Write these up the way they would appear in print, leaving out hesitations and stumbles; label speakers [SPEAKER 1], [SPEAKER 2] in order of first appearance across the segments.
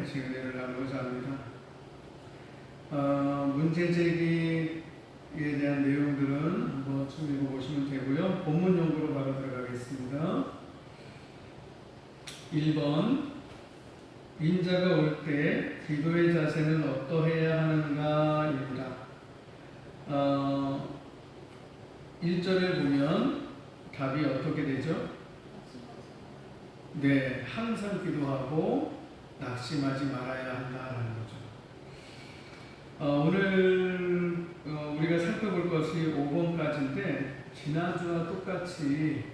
[SPEAKER 1] 다시 은혜를 나누고자 합니다. 문제 제기에 대한 내용들은 한번 좀 읽어보시면 되고요. 본문 용구로 바로 들어가겠습니다. 1번 인자가 올 때 기도의 자세는 어떠해야 하는가입니다. 1절에 보면 답이 어떻게 되죠? 네, 항상 기도하고 낙심하지 말아야 한다라는 거죠. 오늘 우리가 살펴볼 것이 5번까지인데 지난주와 똑같이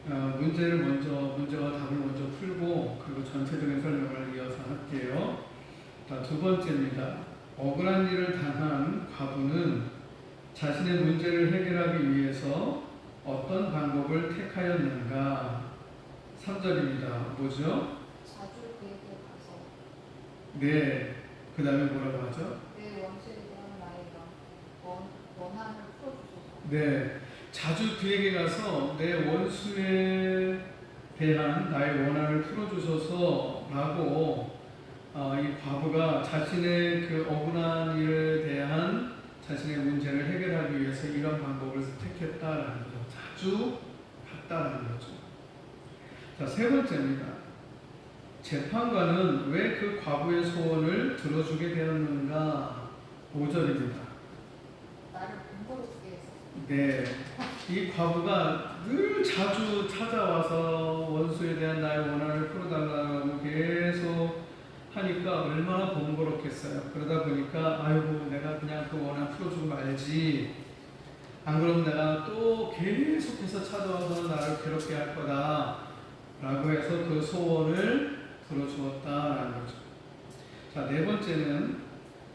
[SPEAKER 1] 문제와 답을 먼저 풀고 그리고 전체적인 설명을 이어서 할게요. 자, 두 번째입니다. 억울한 일을 당한 과부는 자신의 문제를 해결하기 위해서 어떤 방법을 택하였는가? 3절입니다. 뭐죠?
[SPEAKER 2] 자주 그에게 가서
[SPEAKER 1] 네. 그 다음에 뭐라고 하죠?
[SPEAKER 2] 내 원수에 대한 나의 원한을 풀어주소서.
[SPEAKER 1] 네. 자주 그에게 가서 내 원수에 대한 나의 원한을 풀어주소서 라고 이 과부가 자신의 그 억울한 일에 대한 자신의 문제를 해결하기 위해서 이런 방법을 택했다라는 거죠. 자주 갔다라는 거죠. 자, 세 번째입니다. 재판관은 왜 그 과부의 소원을 들어주게 되었는가? 5절입니다.
[SPEAKER 2] 나를 번거롭게 해서.
[SPEAKER 1] 네. 이 과부가 늘 자주 찾아와서 원수에 대한 나의 원한을 풀어달라고 계속 하니까 얼마나 번거롭겠어요. 그러다 보니까 아이고 내가 그냥 그 원한 풀어주고 말지. 안 그러면 내가 또 계속해서 찾아와서 나를 괴롭게 할 거다. 라고 해서 그 소원을 들어주었다라는 거죠. 자, 네 번째는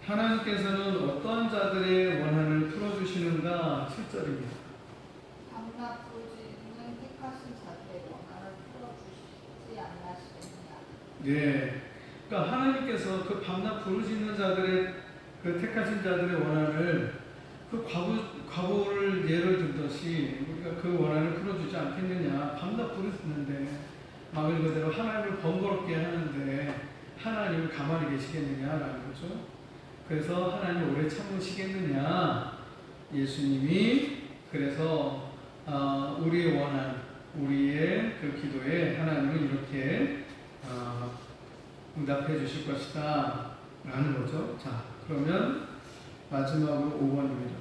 [SPEAKER 1] 하나님께서는 어떠한 자들의 원한을 풀어주시는가? 7절입니다.
[SPEAKER 2] 밤낮 부르짖는 택하신 자들의 원한을 풀어주시지 않으시겠느냐.
[SPEAKER 1] 네. 그러니까 하나님께서 그 밤낮 부르짖는 자들의 그 택하신 자들의 원한을 그 과부를 예를 들듯이 우리가 그 원한을 풀어주지 않겠느냐. 밤낮 부르짖는데 말 그대로 하나님을 번거롭게 하는데 하나님을 가만히 계시겠느냐라는 거죠. 그래서 하나님 오래 참으시겠느냐. 예수님이 그래서 우리의 원한, 우리의 그 기도에 하나님은 이렇게 응답해 주실 것이다 라는 거죠. 자, 그러면 마지막으로 5번입니다.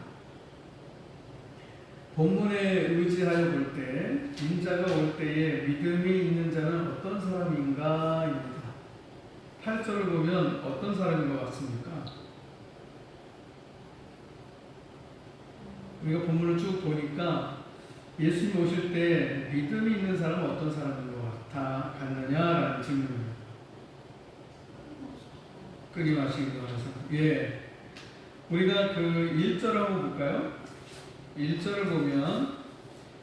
[SPEAKER 1] 본문에 의지하여 볼 때 인자가 올 때에 믿음이 있는 자는 어떤 사람인가 입니다. 8절을 보면 어떤 사람인 것 같습니까? 우리가 본문을 쭉 보니까 예수님 오실 때 믿음이 있는 사람은 어떤 사람인 것 같느냐라는 질문입니다. 끊임없이 기도하는 사람. 예. 우리가 그 1절 한번 볼까요? 1절을 보면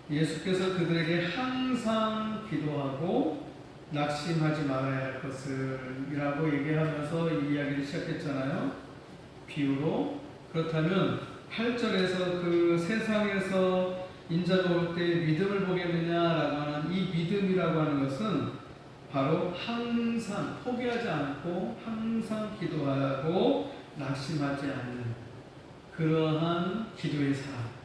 [SPEAKER 1] 예수께서 그들에게 항상 기도하고 낙심하지 말아야 할 것을 이라고 얘기하면서 이 이야기를 시작했잖아요. 비유로. 그렇다면 8절에서 그 세상에서 인자가 올 때 믿음을 보겠느냐라고 하는 이 믿음이라고 하는 것은 바로 항상 포기하지 않고 항상 기도하고 낙심하지 않는 그러한 기도의 사람.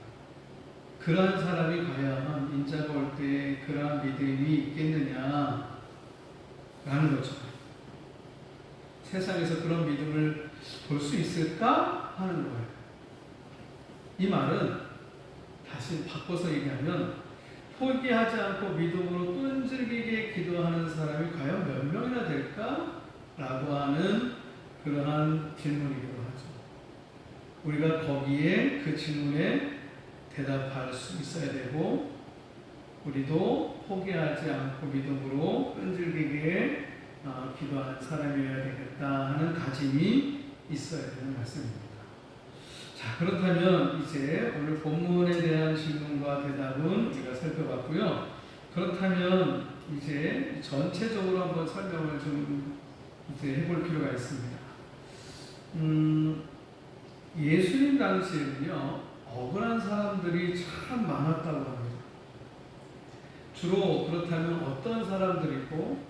[SPEAKER 1] 그러한 사람이 과연 인자가 올 때 그러한 믿음이 있겠느냐 라는 거죠. 세상에서 그런 믿음을 볼 수 있을까 하는 거예요. 이 말은 다시 바꿔서 얘기하면 포기하지 않고 믿음으로 끈질기게 기도하는 사람이 과연 몇 명이나 될까? 라고 하는 그러한 질문이기도 하죠. 우리가 거기에 그 질문에 대답할 수 있어야 되고 우리도 포기하지 않고 믿음으로 끈질기게 기도하는 사람이어야 되겠다 하는 다짐이 있어야 되는 말씀입니다. 자, 그렇다면 이제 오늘 본문에 대한 질문과 대답은 우리가 살펴봤고요. 그렇다면 이제 전체적으로 한번 설명을 좀 이제 해볼 필요가 있습니다. 예수님 당시에는요, 억울한 사람들이 참 많았다고 합니다. 주로 그렇다면 어떤 사람들이고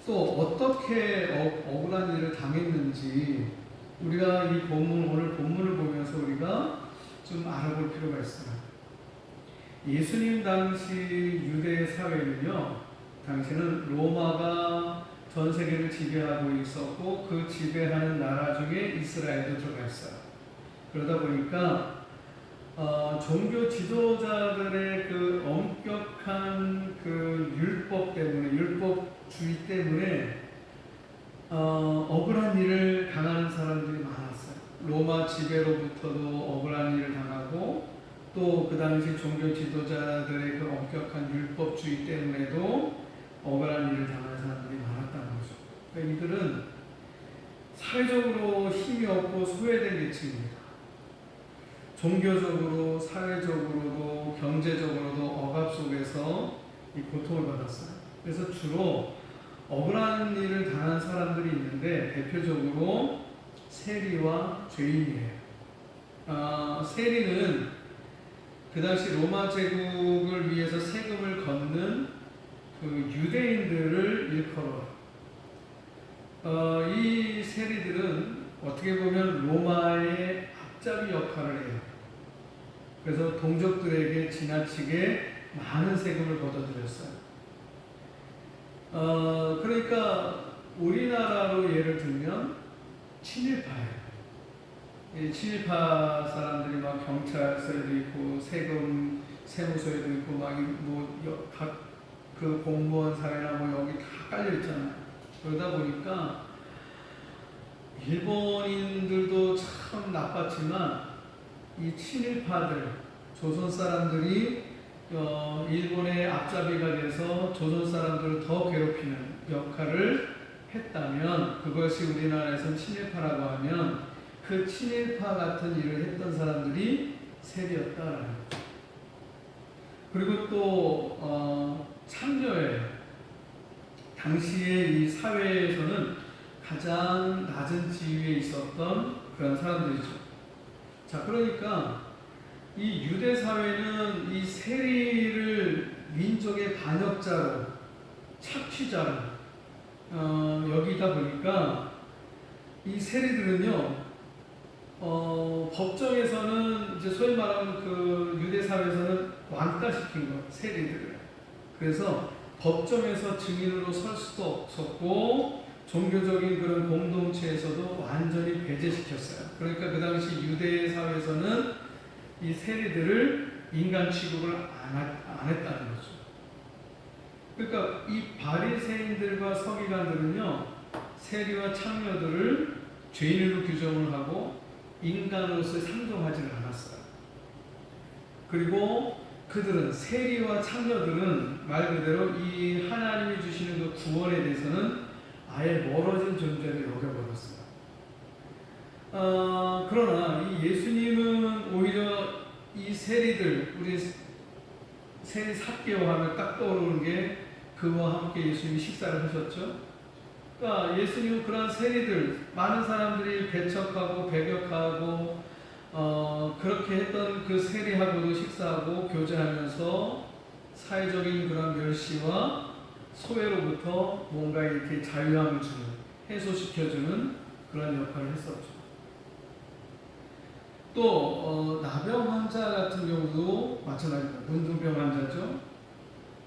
[SPEAKER 1] 또 어떻게 억울한 일을 당했는지 우리가 이 본문, 오늘 본문을 보면서 우리가 좀 알아볼 필요가 있어요. 예수님 당시 유대 사회는요, 당시는 로마가 전 세계를 지배하고 있었고 그 지배하는 나라 중에 이스라엘도 들어가 있어요. 그러다 보니까 종교 지도자들의 그 엄격한 그 율법 때문에, 율법주의 때문에 억울한 일을 당하는 사람들이 많았어요. 로마 지배로부터도 억울한 일을 당하고 또 그 당시 종교 지도자들의 그 엄격한 율법주의 때문에도 억울한 일을 당하는 사람들이 많았다는 거죠. 그러니까 이들은 사회적으로 힘이 없고 소외된 계층입니다. 종교적으로, 사회적으로도, 경제적으로도 억압 속에서 이 고통을 받았어요. 그래서 주로 억울한 일을 당한 사람들이 있는데 대표적으로 세리와 죄인이에요. 세리는 그 당시 로마 제국을 위해서 세금을 걷는 그 유대인들을 일컬어요. 이 세리들은 어떻게 보면 로마의 앞잡이 역할을 해요. 그래서 동족들에게 지나치게 많은 세금을 걷어들였어요. 그러니까 우리나라로 예를 들면 친일파예요. 이 친일파 사람들이 막 경찰서에도 있고 세금 세무서에도 있고 막 뭐 각 그 공무원 사회나 뭐 여기 다 깔려 있잖아요. 그러다 보니까 일본인들도 참 나빴지만 이 친일파들, 조선 사람들이 일본의 앞잡이가 돼서 조선 사람들을 더 괴롭히는 역할을 했다면 그것이 우리나라에서는 친일파라고 하면 그 친일파 같은 일을 했던 사람들이 세리였다라는 거죠. 그리고 또 참여예요. 당시에 이 사회에서는 가장 낮은 지위에 있었던 그런 사람들이죠. 자, 그러니까 이 유대 사회는 이 세리를 민족의 반역자로, 착취자로 여기다 보니까 이 세리들은요, 법정에서는 이제 소위 말하는 그 유대 사회에서는 왕따시킨 거, 세리들을. 그래서 법정에서 증인으로 설 수도 없었고 종교적인 그런 공동체에서도 완전히 배제시켰어요. 그러니까 그 당시 유대 사회에서는 이 세리들을 인간 취급을 안 했다는 거죠. 그러니까 이 바리새인들과 서기관들은요, 세리와 창녀들을 죄인으로 규정을 하고 인간으로서 상정하지는 않았어요. 그리고 그들은, 세리와 창녀들은 말 그대로 이 하나님이 주시는 그 구원에 대해서는 아예 멀어진 존재로 여겨버렸어요. 그러나 이 예수님은 오히려 이 세리들, 우리 세리 삭개오 하면 딱 떠오르는 게 그와 함께 예수님이 식사를 하셨죠. 그러니까 예수님은 그런 세리들, 많은 사람들이 배척하고 배격하고 그렇게 했던 그 세리하고도 식사하고 교제하면서 사회적인 그런 멸시와 소외로부터 뭔가 이렇게 자유함을 주는, 해소시켜주는 그런 역할을 했었죠. 또 나병 환자 같은 경우도 마찬가지입니다. 문둥병 환자죠.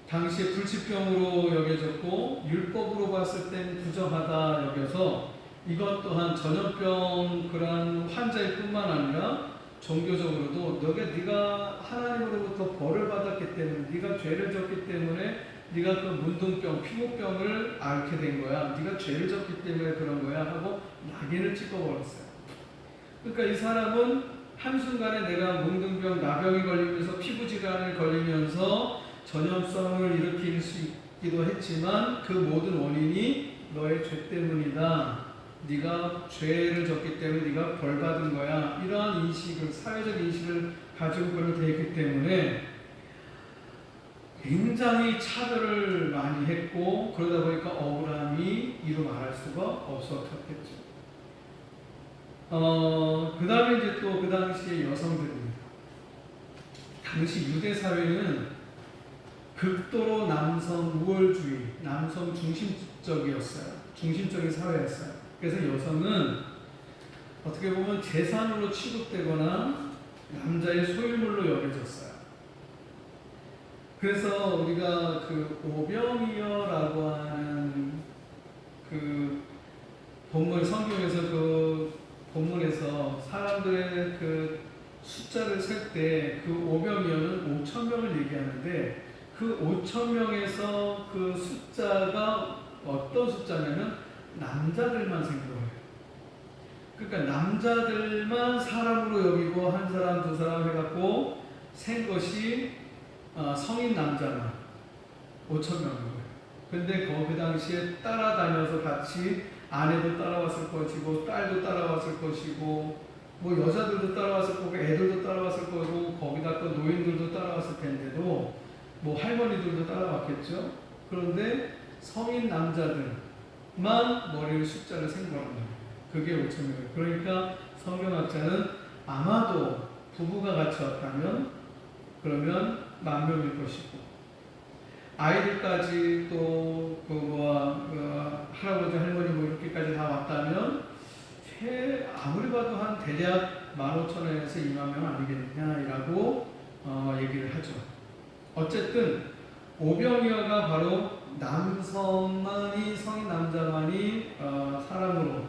[SPEAKER 1] 당시에 불치병으로 여겨졌고 율법으로 봤을 땐 부정하다 여겨서 이것 또한 전염병 그런 환자일 뿐만 아니라 종교적으로도 네가 하나님으로부터 벌을 받았기 때문에, 네가 죄를 졌기 때문에 네가 그 문둥병, 피부병을 앓게 된 거야, 네가 죄를 졌기 때문에 그런 거야 하고 낙인을 찍어버렸어요. 그러니까 이 사람은 한순간에 내가 문둥병, 나병이 걸리면서 피부질환을 걸리면서 전염성을 일으킬 수 있기도 했지만 그 모든 원인이 너의 죄 때문이다, 네가 죄를 졌기 때문에 네가 벌 받은 거야, 이러한 인식을, 사회적 인식을 가지고 그를 대했기 때문에 굉장히 차별을 많이 했고 그러다 보니까 억울함이 이루 말할 수가 없었겠죠. 그 다음에 이제 또 그 당시의 여성들입니다. 당시 유대 사회는 극도로 남성 우월주의, 남성 중심적이었어요. 중심적인 사회였어요. 그래서 여성은 어떻게 보면 재산으로 취급되거나 남자의 소유물로 여겨졌어요. 그래서 우리가 그 오병이어라고 하는 그 본문, 성경에서 그 본문에서 사람들의 그 숫자를 셀 때 그 오병이어는 5,000명을 얘기하는데 그 5,000명에서 그 숫자가 어떤 숫자냐면 남자들만 생긴 거예요. 그러니까 남자들만 사람으로 여기고 한 사람 두 사람 해갖고 센 것이 성인 남자만 5,000명인 거예요. 근데 그 당시에 따라다녀서 같이 아내도 따라왔을 것이고 딸도 따라왔을 것이고 뭐 여자들도 따라왔을 거고 애들도 따라왔을 거고 거기다 또 노인들도 따라왔을 텐데도 뭐 할머니들도 따라왔겠죠. 그런데 성인 남자들만 머리를 숫자를 센 거란 말이에요. 그게 5,000명이에요. 그러니까 성경학자는 아마도 부부가 같이 왔다면 그러면 10,000명일 것이고 아이들까지 또 할아버지 할머니 뭐 이렇게까지 다 왔다면 아무리 봐도 한 대략 15,000원에서 20,000명 아니겠냐라고 얘기를 하죠. 어쨌든 오병이어가 바로 남성만이 성인 남자만이 사람으로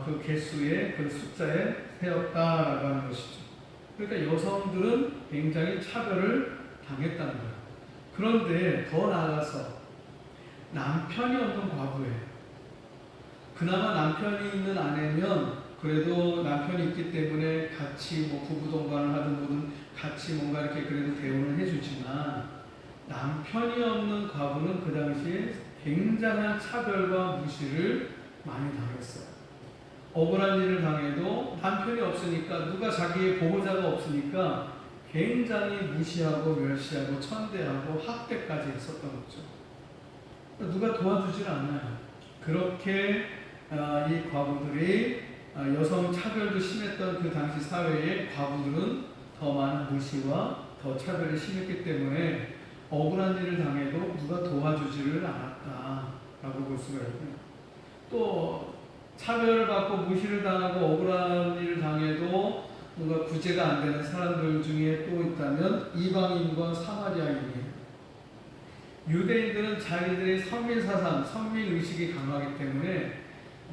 [SPEAKER 1] 그 개수의 그 숫자에 세웠다라고 하는 것이죠. 그러니까 여성들은 굉장히 차별을 당했다는 거예요. 그런데 더 나아가서 남편이 없는 과부예요. 그나마 남편이 있는 아내면 그래도 남편이 있기 때문에 같이 뭐 부부 동반을 하든 뭐든 같이 뭔가 이렇게 그래도 대우를 해주지만 남편이 없는 과부는 그 당시에 굉장한 차별과 무시를 많이 당했어요. 억울한 일을 당해도 남편이 없으니까 누가 자기의 보호자가 없으니까 굉장히 무시하고 멸시하고 천대하고 학대까지 했었던 거죠. 누가 도와주질 않아요. 그렇게 이 과부들이 여성 차별도 심했던 그 당시 사회의 과부들은 더 많은 무시와 더 차별이 심했기 때문에 억울한 일을 당해도 누가 도와주지를 않았다라고 볼 수가 있고요. 또 차별을 받고 무시를 당하고 억울한 일을 당해도 누가 구제가 안 되는 사람들 중에 또 있다면 이방인과 사마리아인이에요. 유대인들은 자기들의 선민 사상, 선민 의식이 강하기 때문에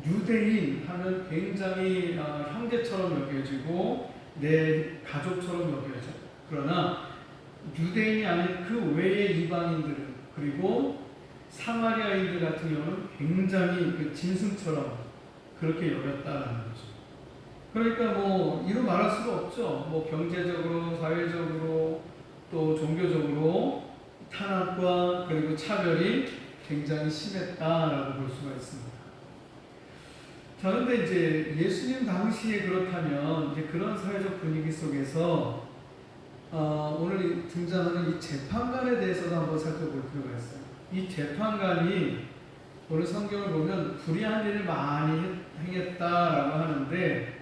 [SPEAKER 1] 유대인 하면 굉장히 형제처럼 여겨지고 내 가족처럼 여겨져요. 그러나 유대인이 아닌 그 외의 이방인들은 그리고 사마리아인들 같은 경우는 굉장히 그 짐승처럼 그렇게 여겼다라는 거죠. 그러니까 뭐 이루 말할 수가 없죠. 뭐 경제적으로, 사회적으로, 또 종교적으로 탄압과 그리고 차별이 굉장히 심했다라고 볼 수가 있습니다. 자, 그런데 이제 예수님 당시에 그렇다면 이제 그런 사회적 분위기 속에서 오늘 등장하는 이 재판관에 대해서도 한번 살펴볼 필요가 있어요. 이 재판관이 오늘 성경을 보면 불의한 일을 많이 행했다라고 하는데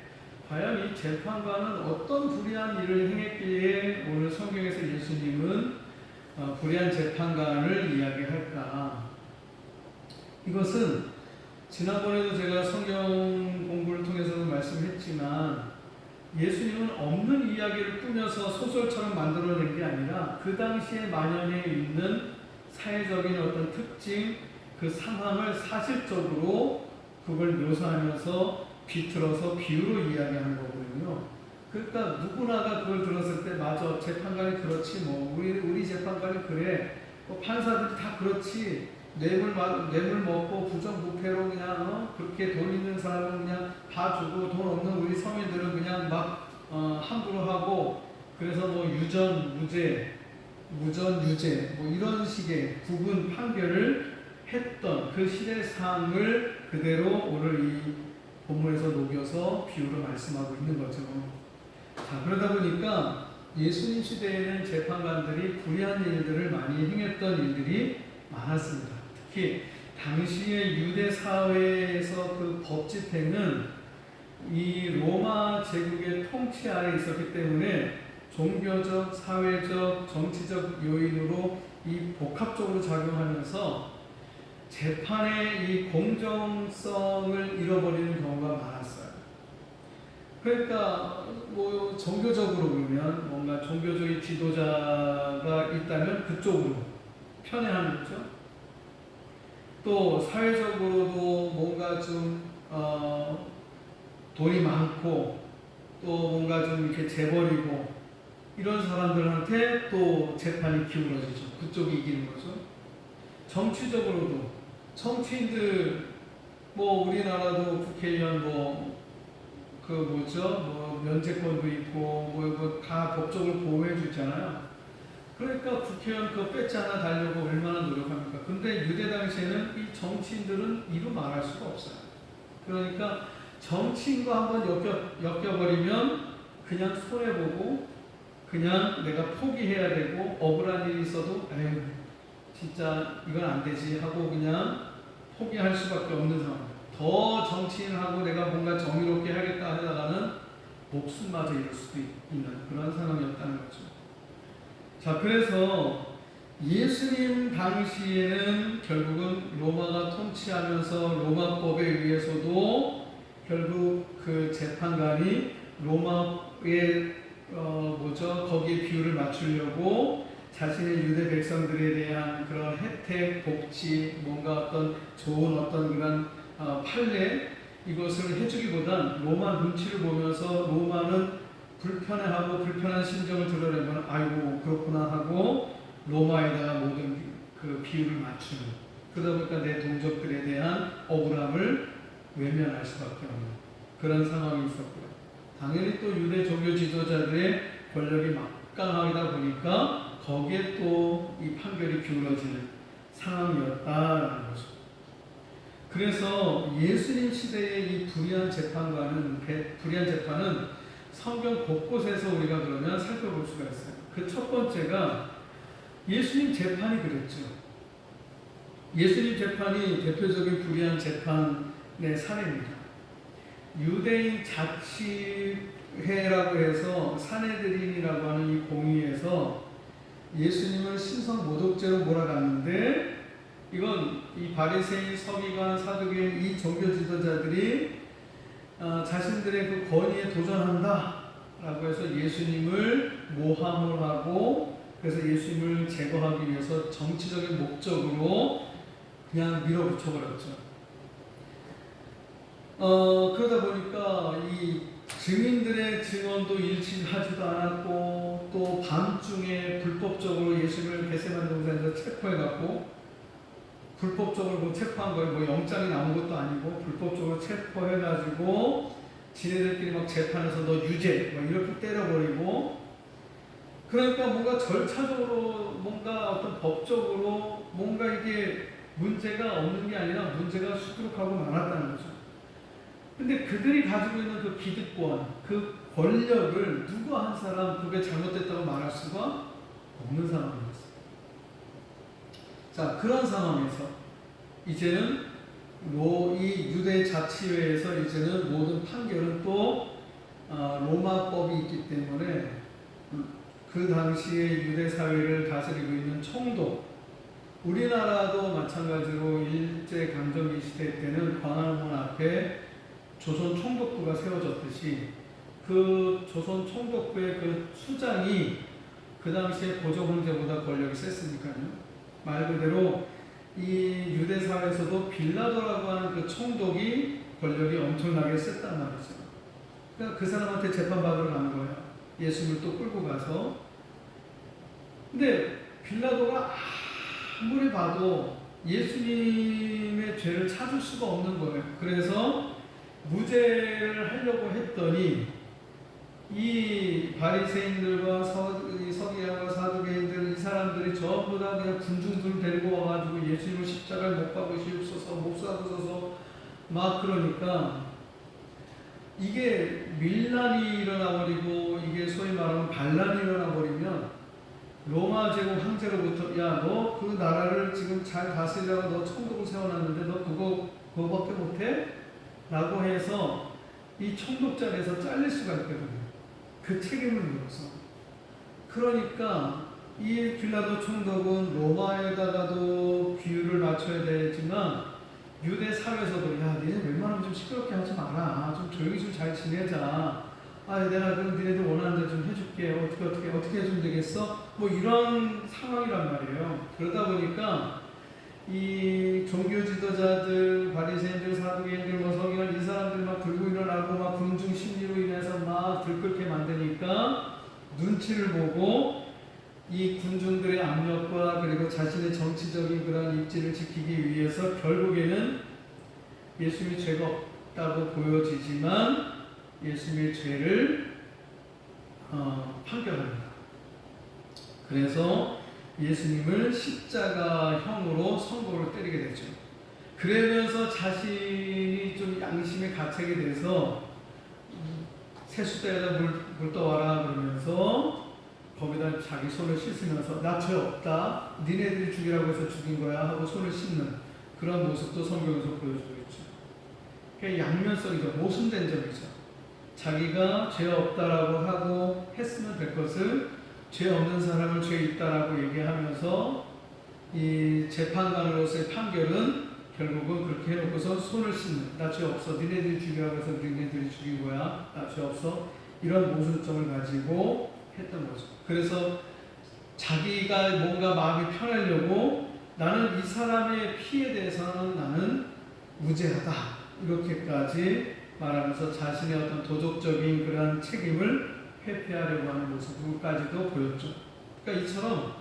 [SPEAKER 1] 과연 이 재판관은 어떤 불의한 일을 행했기에 오늘 성경에서 예수님은 불의한 재판관을 이야기할까? 이것은 지난번에도 제가 성경 공부를 통해서도 말씀했지만 예수님은 없는 이야기를 꾸며서 소설처럼 만들어낸 게 아니라 그 당시에 만연해 있는 사회적인 어떤 특징, 그 상황을 사실적으로 그걸 묘사하면서 비틀어서 비유로 이야기하는 거거든요. 그러니까 누구나가 그걸 들었을 때 맞아, 재판관이 그렇지 뭐 우리 재판관이 그래, 뭐 판사들이 다 그렇지, 뇌물 먹고 부정부패로 그냥 그렇게 돈 있는 사람은 그냥 봐주고 돈 없는 우리 서민들은 그냥 막 함부로 하고 그래서 뭐 유전 무죄, 무전 유죄 뭐 이런 식의 구분 판결을 했던 그 시대상을 그대로 오늘 이 본문에서 녹여서 비유로 말씀하고 있는 거죠. 자, 그러다 보니까 예수님 시대에는 재판관들이 불의한 일들을 많이 행했던 일들이 많았습니다. 특히 당시의 유대 사회에서 그 법 집행은 이 로마 제국의 통치 아래 있었기 때문에 종교적, 사회적, 정치적 요인으로 이 복합적으로 작용하면서 재판의 이 공정성을 잃어버리는 경우가 많았어요. 그러니까 뭐 종교적으로 보면 뭔가 종교적인 지도자가 있다면 그쪽으로 편애하는 거죠. 또 사회적으로도 뭔가 좀 돈이 많고 또 뭔가 좀 이렇게 재벌이고 이런 사람들한테 또 재판이 기울어지죠. 그쪽이 이기는 거죠. 정치적으로도 정치인들 뭐 우리나라도 국회의원 뭐 면제권도 있고 뭐 다 법적으로 보호해 주잖아요. 그러니까 국회의원 그거 뺏지 않아 달려고 얼마나 노력합니까? 근데 유대 당시에는 이 정치인들은 이루 말할 수가 없어요. 그러니까 정치인과 한번 엮여버리면 그냥 손해보고 그냥 내가 포기해야 되고 억울한 일이 있어도 에휴 진짜 이건 안 되지 하고 그냥 포기할 수밖에 없는 상황. 더 정치인하고 내가 뭔가 정의롭게 하겠다 하다가는 목숨마저 잃을 수도 있는 그런 상황이었다는 거죠. 자, 그래서 예수님 당시에는 결국은 로마가 통치하면서 로마법에 의해서도 결국 그 재판관이 로마의 거기에 비율을 맞추려고 자신의 유대 백성들에 대한 그런 혜택, 복지, 뭔가 어떤 좋은 어떤 그런 판례 이것을 해주기보단 로마 눈치를 보면서 로마는 불편해하고 불편한 심정을 드러내면 아이고 그렇구나 하고 로마에다가 모든 그 비율을 맞추는 그러다 보니까 내 동족들에 대한 억울함을 외면할 수밖에 없는 그런 상황이 있었고요. 당연히 또 유대 종교 지도자들의 권력이 막강하다 보니까 거기에 또 이 판결이 기울어지는 상황이었다라는 거죠. 그래서 예수님 시대의 이 불의한 재판은 성경 곳곳에서 우리가 그러면 살펴볼 수가 있어요. 그 첫 번째가 예수님 재판이 그랬죠. 예수님 재판이 대표적인 불의한 재판의 사례입니다. 유대인 자치회라고 해서 사내들인이라고 하는 이 공의에서 예수님을 신성 모독죄로 몰아갔는데 이건 이 바리새인, 서기관, 사두개인 이 종교 지도자들이 자신들의 그 권위에 도전한다라고 해서 예수님을 모함을 하고 그래서 예수님을 제거하기 위해서 정치적인 목적으로 그냥 밀어붙여버렸죠. 그러다 보니까 이 증인들의 증언도 일치하지도 않았고 또 밤중에 불법적으로 예수님을 겟세마네 동산에서 체포해갖고 불법적으로 체포한 거예요. 뭐 영장이 나온 것도 아니고 불법적으로 체포해가지고 지네들끼리 막 재판에서 너 유죄 막 이렇게 때려버리고 그러니까 뭔가 절차적으로 뭔가 어떤 법적으로 뭔가 이게 문제가 없는 게 아니라 문제가 수두룩하고 많았다는 거죠. 근데 그들이 가지고 있는 그 기득권, 그 권력을 누구 한 사람 그게 잘못됐다고 말할 수가 없는 상황이었어요. 자, 그런 상황에서 이제는 이 유대 자치회에서 이제는 모든 판결은 또 로마법이 있기 때문에 그 당시에 유대 사회를 다스리고 있는 총독, 우리나라도 마찬가지로 일제 강점기 시대 때는 광화문 앞에 조선 총독부가 세워졌듯이 그 조선 총독부의 그 수장이 그 당시에 고종 황제보다 권력이 셌으니까요. 말 그대로 이 유대 사회에서도 빌라도라고 하는 그 총독이 권력이 엄청나게 셌단 말이죠. 그러니까 그 사람한테 재판받으러 간 거예요. 예수님을 또 끌고 가서. 근데 빌라도가 아무리 봐도 예수님의 죄를 찾을 수가 없는 거예요. 그래서 무죄를 하려고 했더니 이 바리새인들과 서기관과 사두개인들 이 사람들이 전부 다 그냥 군중들을 데리고 와가지고 예수님을 십자가에 못 박으시옵소서 못 쏴주소서 막 그러니까 이게 밀란이 일어나버리고 이게 소위 말하면 반란이 일어나버리면 로마 제국 황제로부터 야 너 그 나라를 지금 잘 다스리라고 너 총독을 세워놨는데 너 그거밖에 못해? 라고 해서 이 총독 자리에서 잘릴 수가 있거든요. 그 책임을 물어서. 그러니까 이 빌라도 총독은 로마에다가도 비유를 맞춰야 되지만 유대 사회에서도 야 니네 웬만하면 좀 시끄럽게 하지 마라, 좀 조용히 좀 잘 지내자, 내가 그럼 니네들 원하는 대로 좀 해줄게, 어떻게 해주면 되겠어, 뭐 이런 상황이란 말이에요. 그러다 보니까 이 종교 지도자들, 바리새인들, 사두개인들, 뭐 서기관 이 사람들 막 들고 일어나고 막 군중 심리로 인해서 막 들끓게 만드니까 눈치를 보고 이 군중들의 압력과 그리고 자신의 정치적인 그런 입지를 지키기 위해서 결국에는 예수님이 죄가 없다고 보여지지만 예수님의 죄를 판결합니다. 그래서 예수님을 십자가형으로 선고를 때리게 되죠. 그러면서 자신이 좀 양심에 가책이 돼서 세숫대에다 물 떠와라 그러면서 거기다 자기 손을 씻으면서 나 죄 없다, 니네들이 죽이라고 해서 죽인 거야 하고 손을 씻는 그런 모습도 성경에서 보여주고 있죠. 그게 양면성이죠. 모순된 점이죠. 자기가 죄 없다라고 하고 했으면 될 것을 죄 없는 사람을 죄 있다라고 얘기하면서 이 재판관으로서의 판결은 결국은 그렇게 해놓고서 손을 씻는, 나 죄 없어, 니네들이 죽이라고 해서 니네들이 죽인 거야, 나 죄 없어, 이런 모순점을 가지고 했던 거죠. 그래서 자기가 뭔가 마음이 편하려고 나는 이 사람의 피에 대해서는 나는 무죄하다 이렇게까지 말하면서 자신의 어떤 도덕적인 그런 책임을 회피하려고 하는 모습까지도 보였죠. 그러니까 이처럼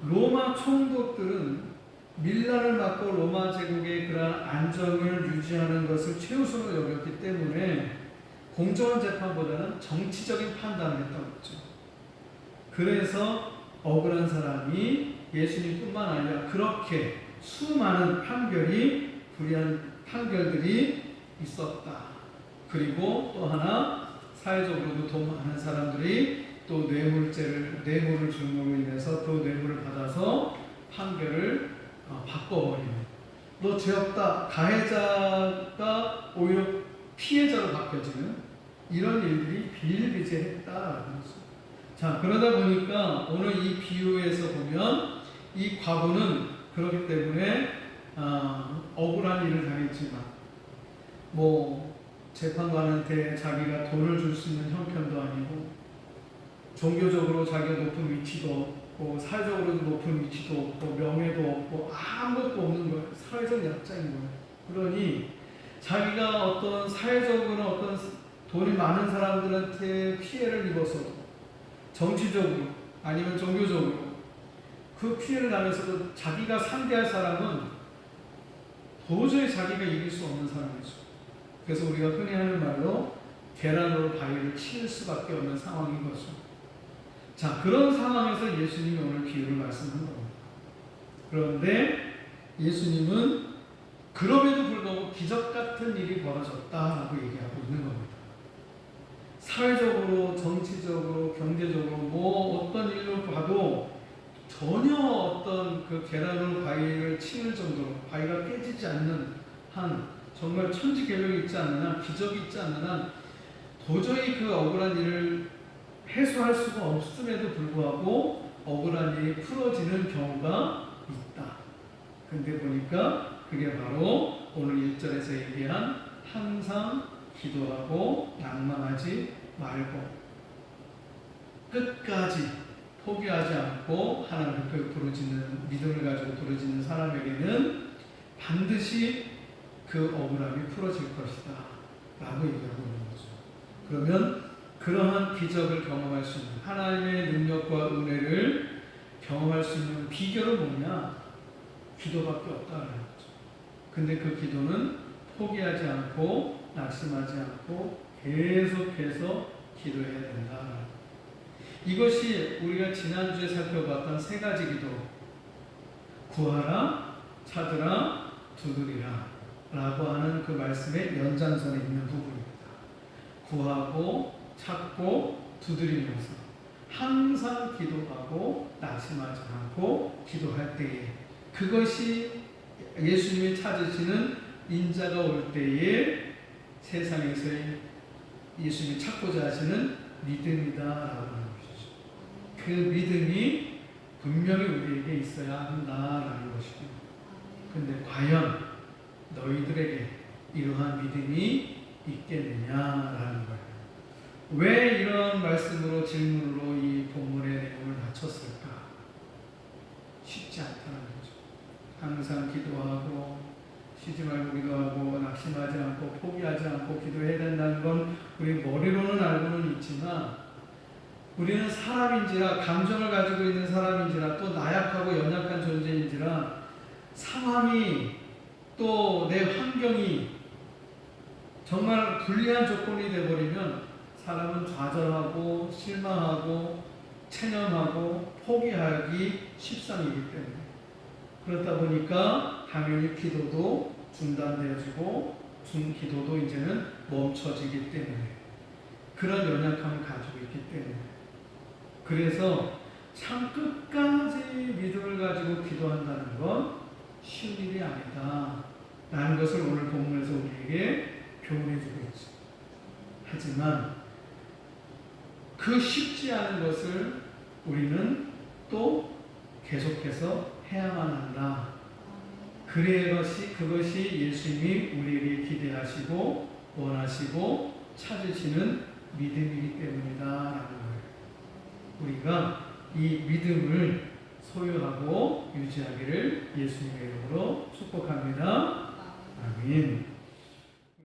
[SPEAKER 1] 로마 총독들은 밀란을 막고 로마 제국의 그런 안정을 유지하는 것을 최우선으로 여겼기 때문에 공정한 재판보다는 정치적인 판단을 했던 거죠. 그래서 억울한 사람이 예수님뿐만 아니라 그렇게 수많은 불의한 판결들이 있었다. 그리고 또 하나 사회적으로도 돈 많은 사람들이 또 뇌물을 줌으로 인해서 그 뇌물을 받아서 판결을 바꿔버리는, 너 죄 없다, 가해자가 오히려 피해자로 바뀌어지는 이런 일들이 비일비재했다라는 거죠. 자, 그러다 보니까 오늘 이 비유에서 보면 이 과부는 그렇기 때문에 억울한 일을 당했지만 뭐 재판관한테 자기가 돈을 줄 수 있는 형편도 아니고 종교적으로 자기가 높은 위치도 없고 사회적으로도 높은 위치도 없고 명예도 없고 아무것도 없는 거예요. 사회적 약자인 거예요. 그러니 자기가 어떤 사회적으로 어떤 돈이 많은 사람들한테 피해를 입어서 정치적으로 아니면 종교적으로 그 피해를 당해서도 자기가 상대할 사람은 도저히 자기가 이길 수 없는 사람이죠. 그래서 우리가 흔히 하는 말로 계란으로 바위를 칠 수밖에 없는 상황인 거죠. 자, 그런 상황에서 예수님이 오늘 비유를 말씀한 겁니다. 그런데 예수님은 그럼에도 불구하고 기적 같은 일이 벌어졌다라고 얘기하고 있는 겁니다. 사회적으로, 정치적으로, 경제적으로 뭐 어떤 일로 봐도 전혀 어떤 그 계란으로 바위를 치는 정도로 바위가 깨지지 않는 한, 정말 천지개벽이 있지 않는 한, 기적이 있지 않는 한 도저히 그 억울한 일을 해소할 수가 없음에도 불구하고 억울한 일이 풀어지는 경우가 있다. 근데 보니까 그게 바로 오늘 1절에서 얘기한 항상 기도하고 낭만하지 말고 끝까지 포기하지 않고 하나님을 부르짖는 믿음을 가지고 부르짖는 사람에게는 반드시 그 억울함이 풀어질 것이다 라고 얘기하고 있는 거죠. 그러면 그러한 기적을 경험할 수 있는, 하나님의 능력과 은혜를 경험할 수 있는 비결은 뭐냐? 기도밖에 없다는 거죠. 근데 그 기도는 포기하지 않고 낙심하지 않고 계속해서 기도해야 된다. 이것이 우리가 지난주에 살펴봤던 세 가지 기도, 구하라, 찾으라, 두드리라 라고 하는 그 말씀의 연장선에 있는 부분입니다. 구하고 찾고 두드리면서 항상 기도하고 낙심하지 않고 기도할 때에, 그것이 예수님이 찾으시는 인자가 올 때에 세상에서의 예수님이 찾고자 하시는 믿음이다라고 하는 것이죠. 그 믿음이 분명히 우리에게 있어야 한다라는 것이고, 근데 과연 너희들에게 이러한 믿음이 있겠느냐라는 거예요. 왜 이런 말씀으로 질문으로 이 본문의 내용을 낮췄을까? 쉽지 않다는 거죠. 항상 기도하고 쉬지 말고 기도하고 낙심하지 않고 포기하지 않고 기도해야 된다는 건 우리 머리로는 알고는 있지만, 우리는 사람인지라, 감정을 가지고 있는 사람인지라, 또 나약하고 연약한 존재인지라, 상황이 또 내 환경이 정말 불리한 조건이 되어버리면 사람은 좌절하고 실망하고 체념하고 포기하기 십상이기 때문에, 그렇다 보니까 당연히 기도도 중단되어지고 기도도 이제는 멈춰지기 때문에, 그런 연약함을 가지고 있기 때문에, 그래서 참 끝까지 믿음을 가지고 기도한다는 건 쉬운 일이 아니다 라는 것을 오늘 본문에서 우리에게 교훈해 주고 있죠. 하지만 그 쉽지 않은 것을 우리는 또 계속해서 해야만 한다. 그것이 예수님이 우리에게 기대하시고 원하시고 찾으시는 믿음이기 때문이다 라는 거예요. 우리가 이 믿음을 소유하고 유지하기를 예수님의 이름으로 축복합니다. 아멘.